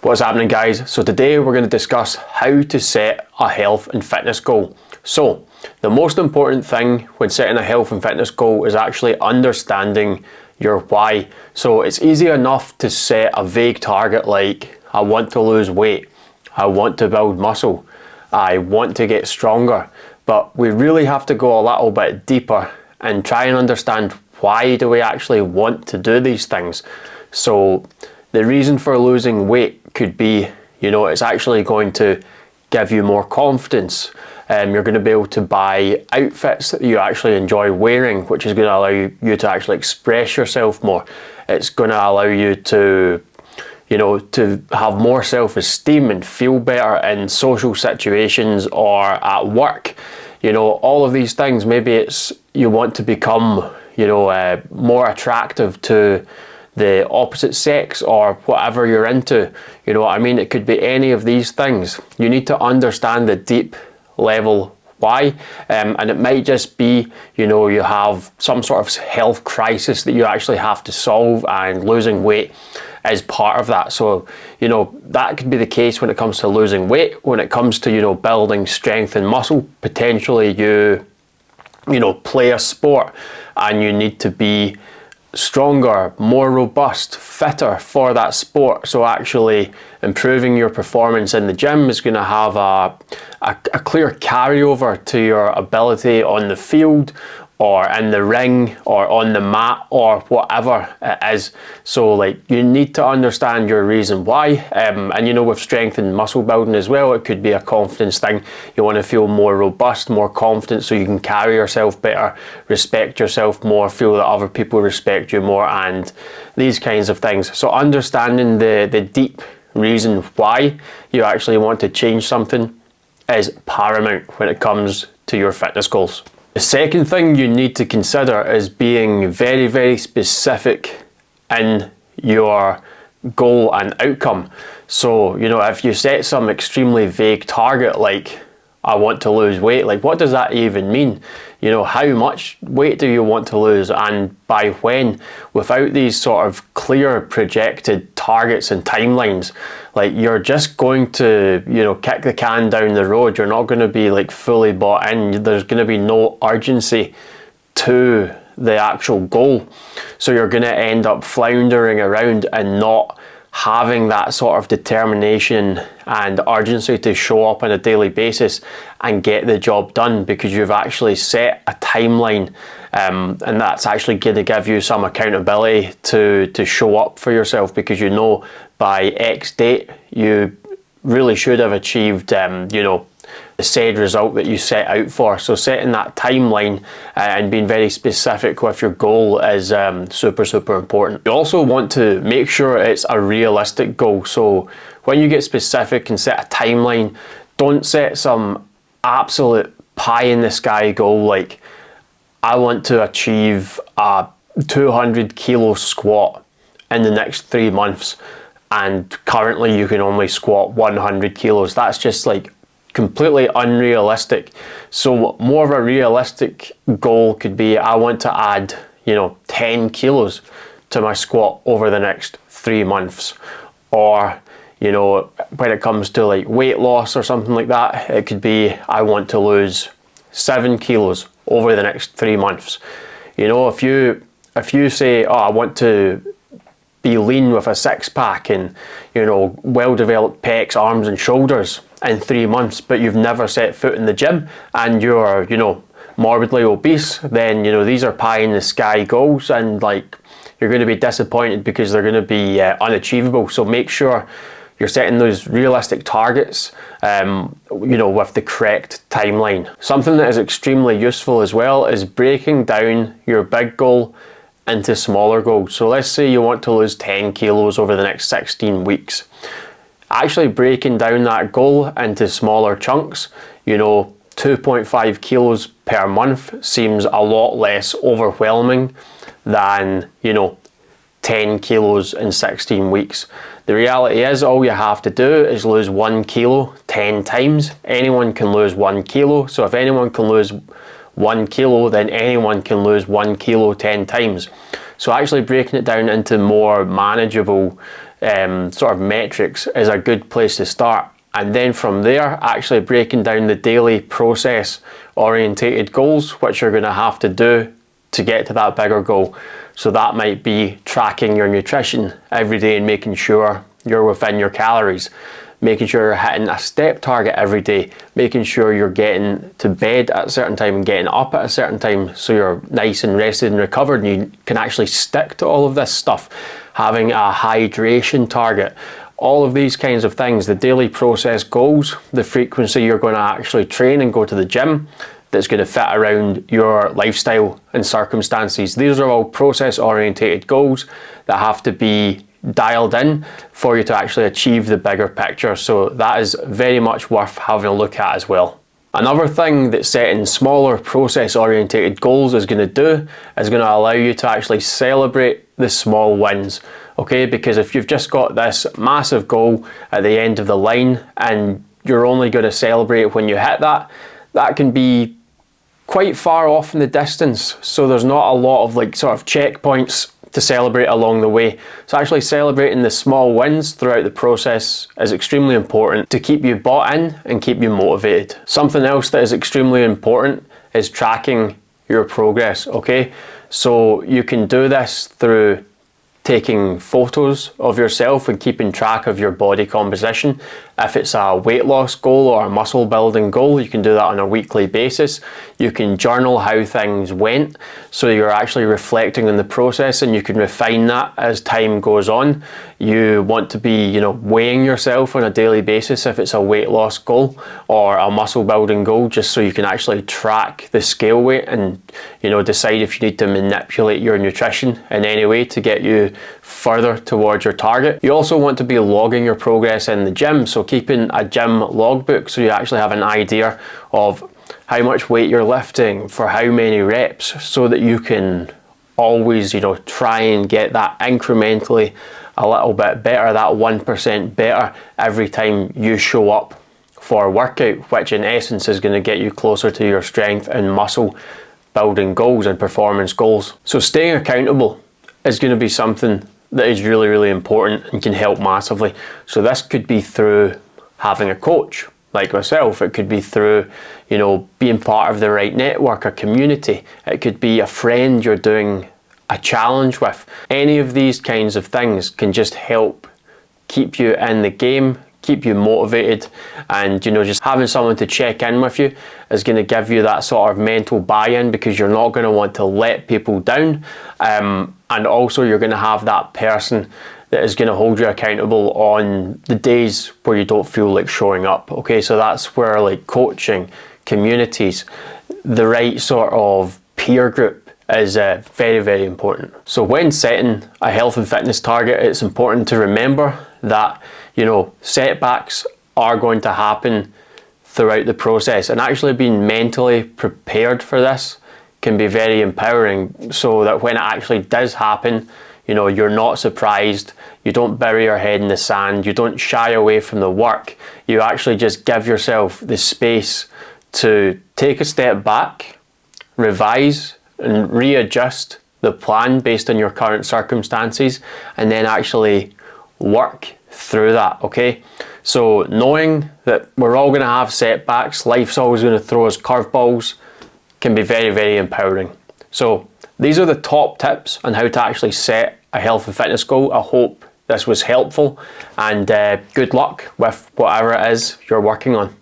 What's happening, guys? So today we're going to discuss how to set a health and fitness goal. So the most important thing when setting a health and fitness goal is actually understanding your why. So it's easy enough to set a vague target like I want to lose weight, I want to build muscle, I want to get stronger, but we really have to go a little bit deeper and try and understand why do we actually want to do these things. So the reason for losing weight could be, it's actually going to give you more confidence. You're going to be able to buy outfits that you actually enjoy wearing, which is going to allow you to actually express yourself more. It's going to allow you to, to have more self-esteem and feel better in social situations or at work. All of these things. Maybe it's you want to become, more attractive to the opposite sex or whatever you're into. It could be any of these things. You need to understand the deep level why, and it might just be you have some sort of health crisis that you actually have to solve, and losing weight is part of that. So that could be the case when it comes to losing weight. When it comes to building strength and muscle, potentially you play a sport and you need to be stronger, more robust, fitter for that sport. So actually improving your performance in the gym is going to have a clear carryover to your ability on the field or in the ring or on the mat or whatever it is. So you need to understand your reason why, and with strength and muscle building as well, it could be a confidence thing. You want to feel more robust, more confident, so you can carry yourself better, respect yourself more, feel that other people respect you more, and these kinds of things. So understanding the deep reason why you actually want to change something is paramount when it comes to your fitness goals. The second thing you need to consider is being very, very specific in your goal and outcome. So, if you set some extremely vague target like I want to lose weight, what does that even mean? How much weight do you want to lose and by when? Without these sort of clear projected targets and timelines, you're just going to, kick the can down the road. You're not going to be fully bought in. There's going to be no urgency to the actual goal. So you're going to end up floundering around and not having that sort of determination and urgency to show up on a daily basis and get the job done, because you've actually set a timeline, and that's actually going to give you some accountability to show up for yourself, because by X date you really should have achieved the said result that you set out for. So setting that timeline and being very specific with your goal is super important. You also want to make sure it's a realistic goal. So when you get specific and set a timeline, don't set some absolute pie in the sky goal like I want to achieve a 200 kilo squat in the next 3 months, and currently you can only squat 100 kilos. That's just completely unrealistic. So more of a realistic goal could be I want to add 10 kilos to my squat over the next 3 months. Or when it comes to weight loss or something like that, it could be I want to lose 7 kilos over the next 3 months. If you say, oh, I want to be lean with a six-pack and well-developed pecs, arms and shoulders in 3 months, but you've never set foot in the gym and you're morbidly obese, then these are pie in the sky goals, and you're going to be disappointed because they're going to be unachievable. So make sure you're setting those realistic targets with the correct timeline. Something that is extremely useful as well is breaking down your big goal into smaller goals. So let's say you want to lose 10 kilos over the next 16 weeks. Actually breaking down that goal into smaller chunks, 2.5 kilos per month seems a lot less overwhelming than 10 kilos in 16 weeks. The reality is all you have to do is lose 1 kilo 10 times. Anyone can lose 1 kilo. So if anyone can lose 1 kilo, then anyone can lose 1 kilo 10 times. So actually breaking it down into more manageable sort of metrics is a good place to start. And then from there, actually breaking down the daily process orientated goals, which you're going to have to do to get to that bigger goal. So that might be tracking your nutrition every day and making sure you're within your calories, making sure you're hitting a step target every day, making sure you're getting to bed at a certain time and getting up at a certain time so you're nice and rested and recovered and you can actually stick to all of this stuff, having a hydration target. All of these kinds of things, the daily process goals, the frequency you're going to actually train and go to the gym, that's going to fit around your lifestyle and circumstances. These are all process orientated goals that have to be dialed in for you to actually achieve the bigger picture. So that is very much worth having a look at as well. Another thing that setting smaller process orientated goals is going to do is going to allow you to actually celebrate the small wins. Okay, because if you've just got this massive goal at the end of the line and you're only going to celebrate when you hit that, that can be quite far off in the distance. So there's not a lot of like sort of checkpoints to celebrate along the way. So actually celebrating the small wins throughout the process is extremely important to keep you bought in and keep you motivated. Something else that is extremely important is tracking your progress, okay? So you can do this through taking photos of yourself and keeping track of your body composition. If it's a weight loss goal or a muscle building goal, you can do that on a weekly basis. You can journal how things went, so you're actually reflecting on the process and you can refine that as time goes on. You want to be, weighing yourself on a daily basis if it's a weight loss goal or a muscle building goal, just so you can actually track the scale weight and, decide if you need to manipulate your nutrition in any way to get you further towards your target. You also want to be logging your progress in the gym, so keeping a gym logbook so you actually have an idea of how much weight you're lifting for how many reps, so that you can always try and get that incrementally a little bit better, that 1% better every time you show up for a workout, which in essence is going to get you closer to your strength and muscle building goals and performance goals. So staying accountable is going to be something that is really, really important and can help massively. So this could be through having a coach like myself. It could be through, being part of the right network, a community. It could be a friend you're doing a challenge with. Any of these kinds of things can just help keep you in the game, keep you motivated, and just having someone to check in with you is going to give you that sort of mental buy-in, because you're not going to want to let people down, and also you're going to have that person that is going to hold you accountable on the days where you don't feel like showing up. Okay, so that's where like coaching, communities, the right sort of peer group is very, very important. So when setting a health and fitness target, it's important to remember that setbacks are going to happen throughout the process, and actually being mentally prepared for this can be very empowering, so that when it actually does happen, you're not surprised, you don't bury your head in the sand, you don't shy away from the work, you actually just give yourself the space to take a step back, revise and readjust the plan based on your current circumstances, and then actually work through that, okay? So knowing that we're all going to have setbacks, life's always going to throw us curveballs, can be very, very empowering. So these are the top tips on how to actually set a health and fitness goal. I hope this was helpful, and good luck with whatever it is you're working on.